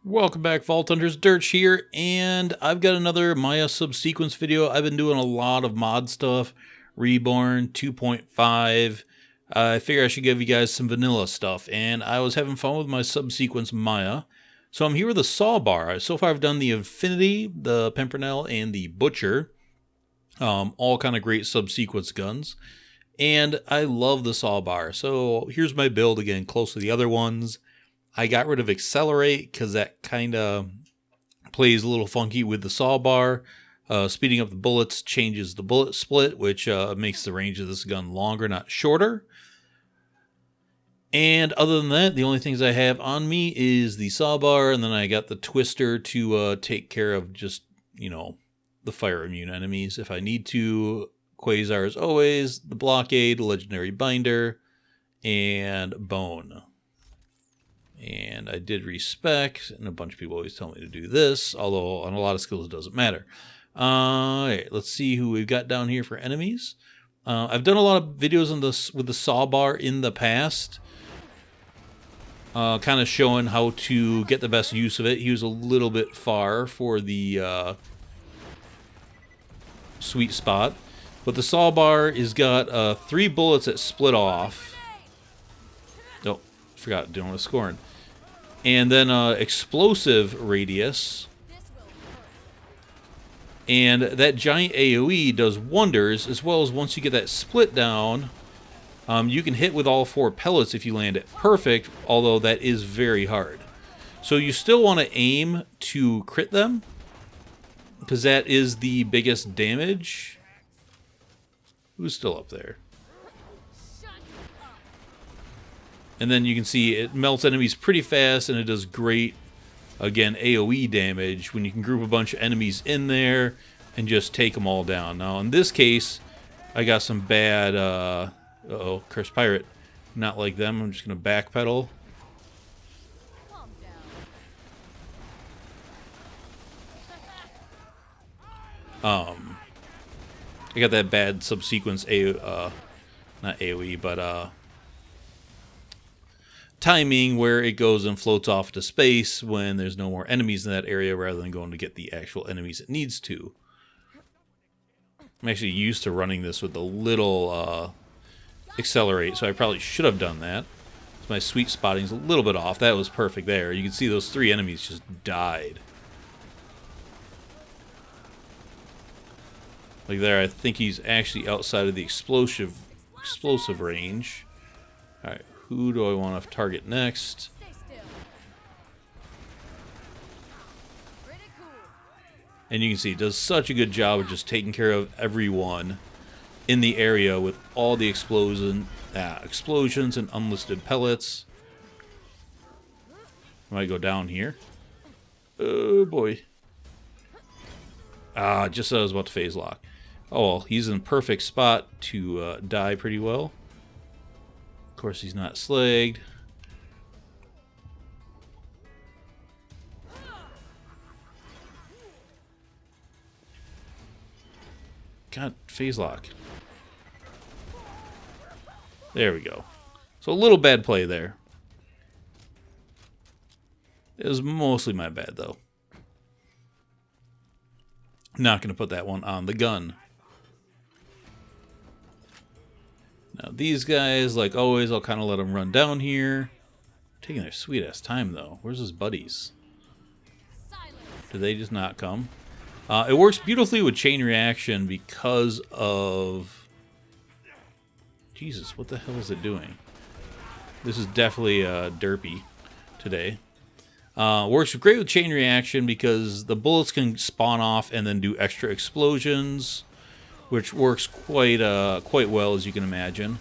Welcome back, Vault Hunters. Dirch here, and I've got another Maya subsequence video. I've been doing a lot of mod stuff, Reborn 2.5. I figure I should give you guys some vanilla stuff, and I was having fun with my subsequence Maya. So I'm here with the Sawbar. So far I've done the Infinity, the Pimpernel, and the Butcher. All kind of great subsequence guns. And I love the Sawbar. So here's my build again, close to the other ones. I got rid of Accelerate because that kind of plays a little funky with the Sawbar. Speeding up the bullets changes the bullet split, which makes the range of this gun longer, not shorter. And other than that, the only things I have on me is the Sawbar, and then I got the Twister to take care of just, the fire immune enemies if I need to. Quasar as always, the Blockade, Legendary Binder, and Bone. And I did respec, and a bunch of people always tell me to do this, although on a lot of skills it doesn't matter. All right, let's see who we've got down here for enemies. I've done a lot of videos on this with the Sawbar in the past, kind of showing how to get the best use of it. He was a little bit far for the sweet spot, but the Sawbar has got 3 bullets that split off. Oh, forgot, didn't want to scoring. And then explosive radius. And that giant AoE does wonders, as well as once you get that split down, you can hit with all 4 pellets if you land it perfect, although that is very hard. So you still want to aim to crit them, because that is the biggest damage. Who's still up there? And then you can see it melts enemies pretty fast, and it does great, again, AoE damage when you can group a bunch of enemies in there and just take them all down. Now, in this case, I got some bad, uh-oh, Cursed Pirate. Not like them. I'm just going to backpedal. I got that bad subsequence, not AoE, but, timing where it goes and floats off to space when there's no more enemies in that area rather than going to get the actual enemies it needs to. I'm actually used to running this with a little accelerate, so I probably should have done that. My sweet spotting's a little bit off. That was perfect there. You can see those 3 enemies just died. Like there, I think he's actually outside of the explosive range. Alright. Who do I want to target next? And you can see it does such a good job of just taking care of everyone in the area with all the explosions and unlisted pellets. I might go down here. Oh boy. Just as I was about to phase lock. Oh well, he's in perfect spot to die pretty well. Of course, he's not slagged. God, phase lock. There we go. So a little bad play there. It was mostly my bad, though. Not going to put that one on the gun. Now these guys, like always, I'll kind of let them run down here. Taking their sweet-ass time, though. Where's his buddies? Did they just not come? It works beautifully with chain reaction because of... Jesus, what the hell is it doing? This is definitely derpy today. Works great with chain reaction because the bullets can spawn off and then do extra explosions, which works quite well, as you can imagine.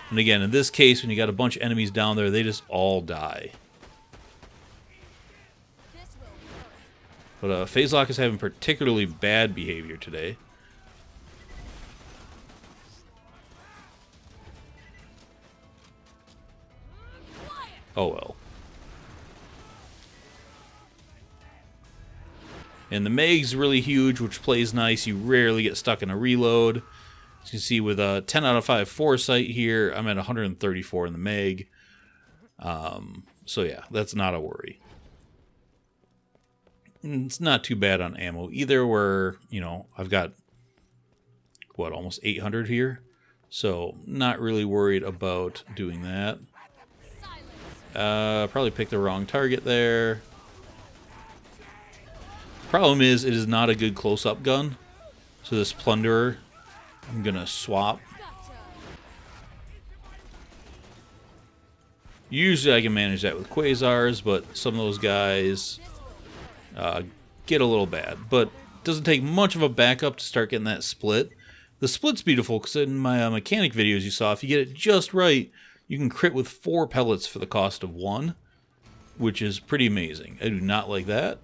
And again, in this case, when you got a bunch of enemies down there, they just all die. But phase lock is having particularly bad behavior today. Oh well. And the Meg's really huge, which plays nice. You rarely get stuck in a reload. As you can see with a 10 out of 5 foresight here, I'm at 134 in the Meg. So yeah, that's not a worry. it's not too bad on ammo either, where, you know, I've got, what, almost 800 here. So, not really worried about doing that. Probably picked the wrong target there. Problem is, it is not a good close-up gun. So this Plunderer, I'm going to swap. Usually I can manage that with Quasars, but some of those guys get a little bad. But it doesn't take much of a backup to start getting that split. The split's beautiful because in my mechanic videos you saw, if you get it just right, you can crit with 4 pellets for the cost of 1, which is pretty amazing. I do not like that.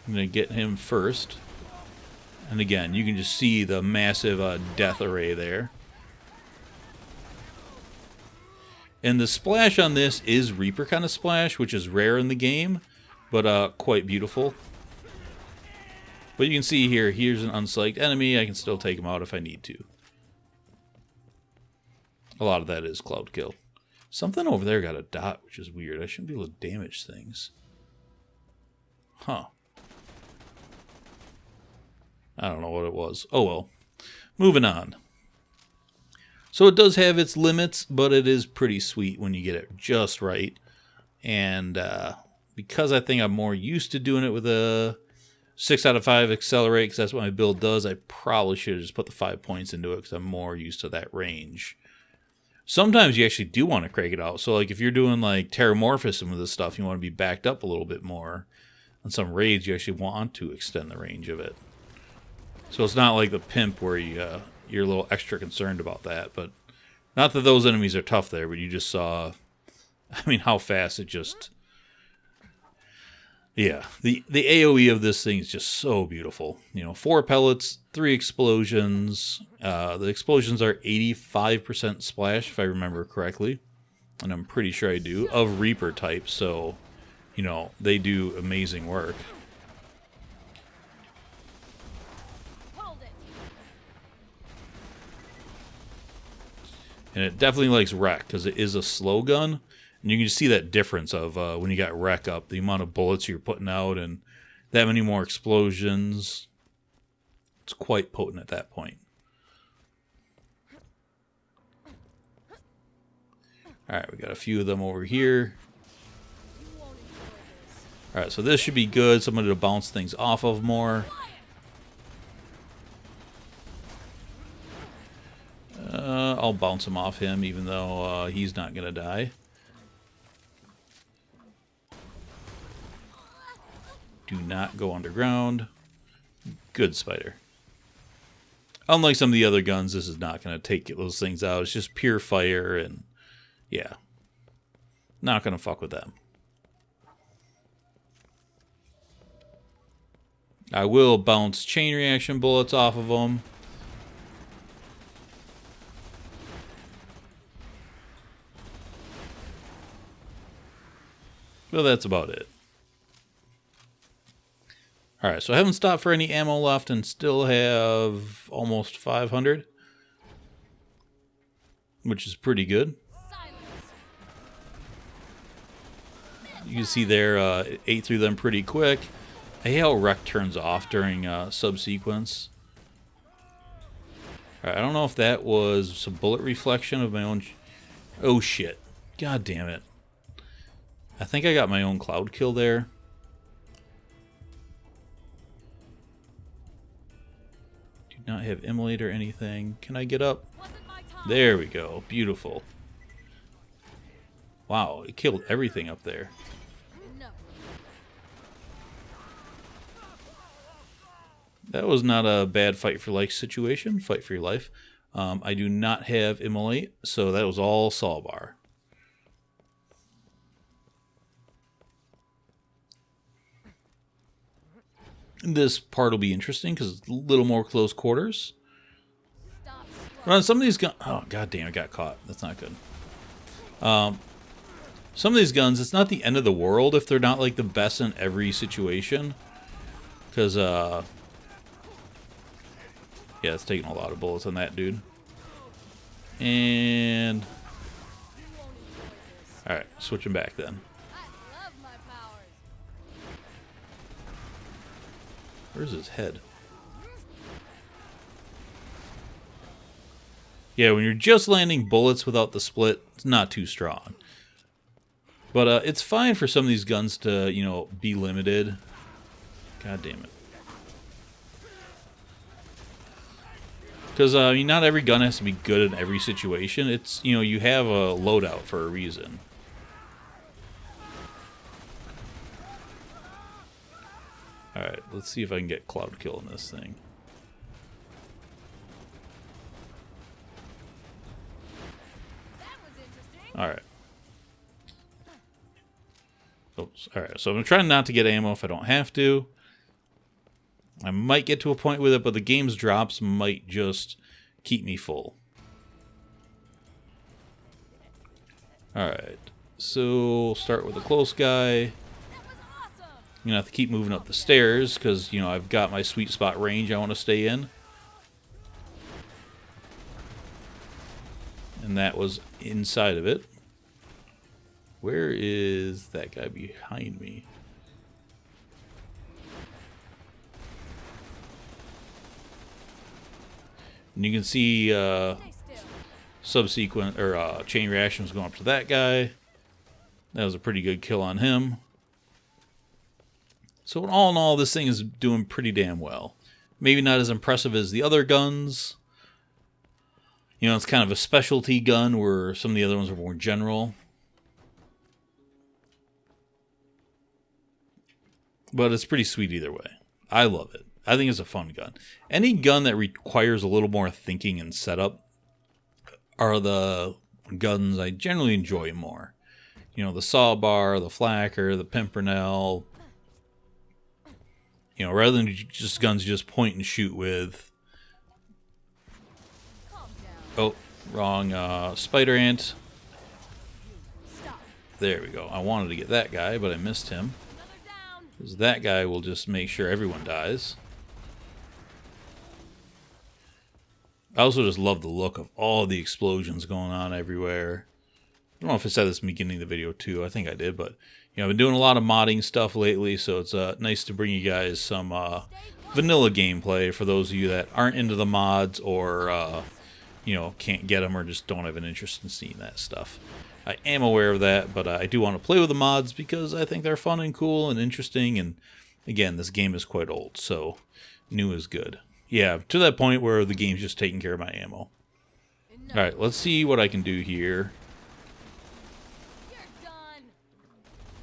I'm going to get him first. And again, you can just see the massive death array there. And the splash on this is Reaper kind of splash, which is rare in the game, but quite beautiful. But you can see here, here's an unpsyked enemy. I can still take him out if I need to. A lot of that is cloud kill. Something over there got a dot, which is weird. I shouldn't be able to damage things. Huh. I don't know what it was. Oh well. Moving on. So it does have its limits, but it is pretty sweet when you get it just right. And because I think I'm more used to doing it with a 6 out of 5 accelerate, because that's what my build does, I probably should have just put the 5 points into it because I'm more used to that range. Sometimes you actually do want to crank it out. So like if you're doing like Terramorphism with this stuff, you want to be backed up a little bit more. On some raids, you actually want to extend the range of it. So it's not like the Pimp where you're a little extra concerned about that. But not that those enemies are tough there, but you just saw, I mean, how fast it just... Yeah, the AoE of this thing is just so beautiful. You know, 4 pellets, 3 explosions. The explosions are 85% splash, if I remember correctly. And I'm pretty sure I do, of Reaper type. So, you know, they do amazing work. And it definitely likes Wreck, because it is a slow gun. And you can just see that difference of when you got Wreck up, the amount of bullets you're putting out, and that many more explosions. It's quite potent at that point. Alright, we got a few of them over here. Alright, so this should be good. Somebody to bounce things off of more. I'll bounce him off him, even though he's not going to die. Do not go underground. Good spider. Unlike some of the other guns, this is not going to take those things out. It's just pure fire, and yeah. Not going to fuck with them. I will bounce chain reaction bullets off of them. Well, that's about it. Alright, so I haven't stopped for any ammo left and still have almost 500. Which is pretty good. You can see there, it ate through them pretty quick. I hate how Wreck turns off during subsequence. Alright, I don't know if that was some bullet reflection of my own... Oh shit. God damn it. I think I got my own cloud kill there. Do not have immolate or anything. Can I get up? There we go. Beautiful. Wow, it killed everything up there. That was not a bad fight for life situation. Fight for your life. I do not have immolate, so that was all Sawbar. This part will be interesting because it's a little more close quarters. But on some of these guns... Oh, god damn, it got caught. That's not good. Some of these guns, it's not the end of the world if they're not like the best in every situation. Because, yeah, it's taking a lot of bullets on that dude. And... Alright, switching back then. Where's his head? Yeah, when you're just landing bullets without the split, it's not too strong. But it's fine for some of these guns to, you know, be limited. God damn it. Because, I mean, not every gun has to be good in every situation. It's, you know, you have a loadout for a reason. Alright, let's see if I can get Cloud Kill in this thing. Alright. Oops. Alright, so I'm trying not to get ammo if I don't have to. I might get to a point with it, but the game's drops might just keep me full. Alright, so we'll start with a close guy. I'm gonna have to keep moving up the stairs because, you know, I've got my sweet spot range I want to stay in. And that was inside of it. Where is that guy behind me? And you can see subsequent or chain reactions going up to that guy. That was a pretty good kill on him. So all in all, this thing is doing pretty damn well. Maybe not as impressive as the other guns. You know, it's kind of a specialty gun where some of the other ones are more general. But it's pretty sweet either way. I love it. I think it's a fun gun. Any gun that requires a little more thinking and setup are the guns I generally enjoy more. You know, the Sawbar, the Flacker, the Pimpernel. You know, rather than just guns you just point and shoot with. Oh, wrong. Spider Ant. There we go. I wanted to get that guy, but I missed him. Because that guy will just make sure everyone dies. I also just love the look of all the explosions going on everywhere. I don't know if I said this in the beginning of the video too. I think I did, but you know, I've been doing a lot of modding stuff lately, so it's nice to bring you guys some vanilla gameplay for those of you that aren't into the mods or you know, can't get them or just don't have an interest in seeing that stuff. I am aware of that, but I do want to play with the mods because I think they're fun and cool and interesting. And again, this game is quite old, so new is good. Yeah, to that point where the game's just taking care of my ammo. Alright, let's see what I can do here.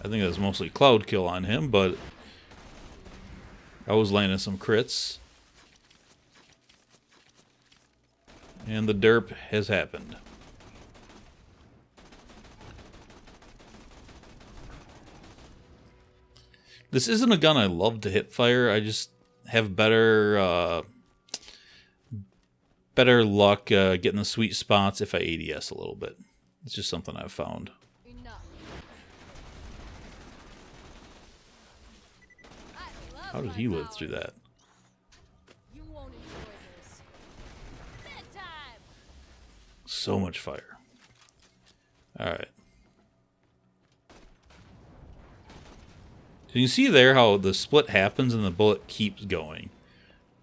I think that's mostly Cloud Kill on him, but I was landing some crits. And the derp has happened. This isn't a gun I love to hit fire. I just have better luck getting the sweet spots if I ADS a little bit. It's just something I've found. How did he live through that? So much fire. Alright. So you see there how the split happens and the bullet keeps going.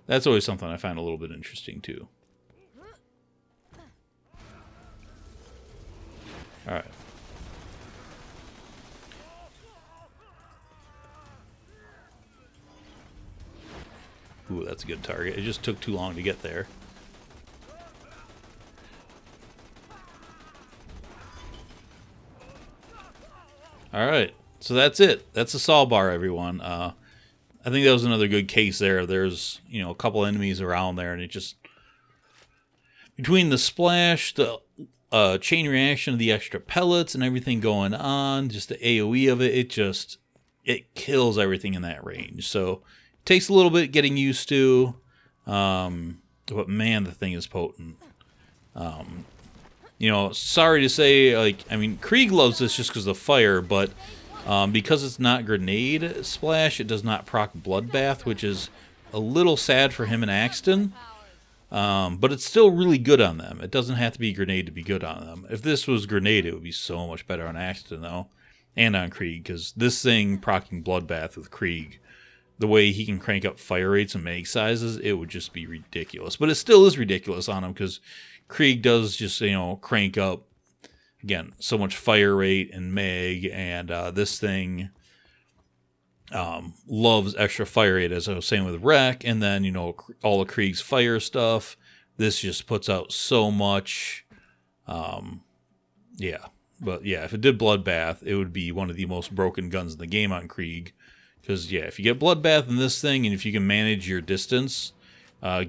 That's always something I find a little bit interesting too. Alright. Ooh, that's a good target. It just took too long to get there. Alright, so that's it. That's a Sawbar, everyone. I think that was another good case there. There's, you know, a couple enemies around there, and it just... Between the splash, the chain reaction of the extra pellets and everything going on, just the AoE of it, it kills everything in that range. So, it takes a little bit getting used to, but man, the thing is potent. You know, sorry to say, like, I mean, Krieg loves this just because of the fire, but because it's not grenade splash, it does not proc Bloodbath, which is a little sad for him and Axton. But it's still really good on them. It doesn't have to be grenade to be good on them. If this was grenade, it would be so much better on Axton, though, and on Krieg, because this thing procking Bloodbath with Krieg the way he can crank up fire rates and mag sizes, it would just be ridiculous. But it still is ridiculous on him because Krieg does just, crank up, again, so much fire rate and mag, and this thing loves extra fire rate, as I was saying with Wreck, and then, all of Krieg's fire stuff. This just puts out so much. Yeah. But yeah, if it did Bloodbath, it would be one of the most broken guns in the game on Krieg. Because, yeah, if you get Bloodbath in this thing, and if you can manage your distance,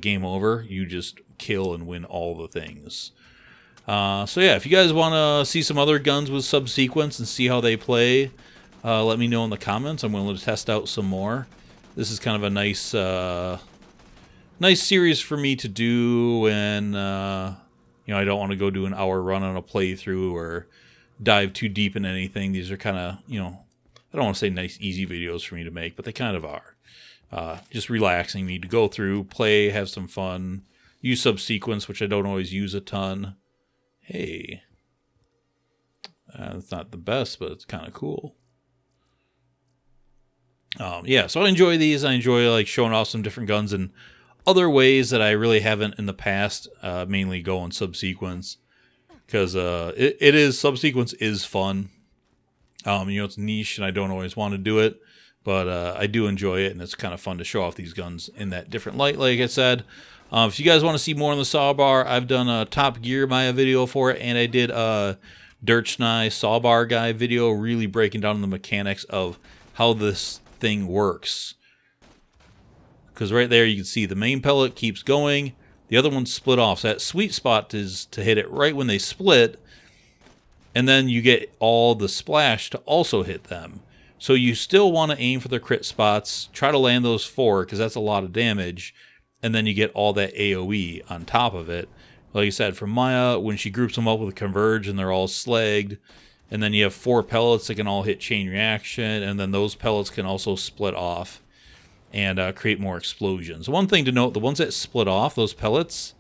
game over. You just kill and win all the things. So yeah, if you guys want to see some other guns with subsequence and see how they play, let me know in the comments. I'm willing to test out some more. This is kind of a nice nice series for me to do when I don't want to go do an hour run on a playthrough or dive too deep in anything. These are kind of, I don't want to say nice, easy videos for me to make, but they kind of are. Just relaxing me to go through, play, have some fun, use subsequence, which I don't always use a ton. Hey, it's not the best, but it's kind of cool. Yeah, so I enjoy these. I enjoy like showing off some different guns in other ways that I really haven't in the past, mainly going subsequence, because subsequence is fun. It's niche and I don't always want to do it, but I do enjoy it, and it's kind of fun to show off these guns in that different light, like I said. If you guys want to see more on the Sawbar, I've done a Top Gear Maya video for it, and I did a Derchlands Sawbar guy video really breaking down the mechanics of how this thing works. Because right there you can see the main pellet keeps going, the other one's split off. So that sweet spot is to hit it right when they split, and then you get all the splash to also hit them. So you still want to aim for the crit spots, try to land those 4, because that's a lot of damage, and then you get all that AoE on top of it. Like I said, for Maya, when she groups them up with a Converge and they're all slagged, and then you have 4 pellets that can all hit chain reaction, and then those pellets can also split off and create more explosions. One thing to note, the ones that split off, those pellets,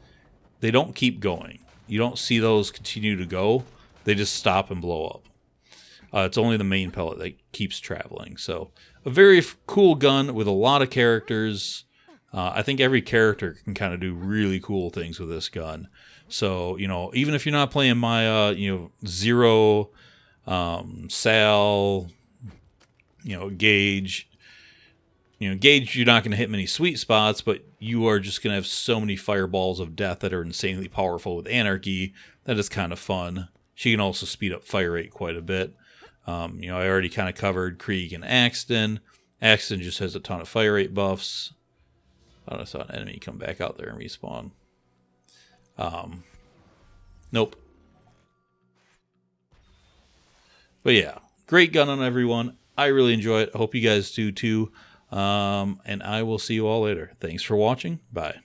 they don't keep going. You don't see those continue to go. They just stop and blow up. It's only the main pellet that keeps traveling. So a very cool gun with a lot of characters. I think every character can kind of do really cool things with this gun. So, even if you're not playing Maya, Zero, Sal, Gage. Gage, you're not going to hit many sweet spots, but you are just going to have so many fireballs of death that are insanely powerful with Anarchy. That is kind of fun. She can also speed up fire rate quite a bit. I already kind of covered Krieg and Axton. Axton just has a ton of fire rate buffs. I saw an enemy come back out there and respawn. Nope. But yeah, great gun on everyone. I really enjoy it. I hope you guys do too. And I will see you all later. Thanks for watching. Bye.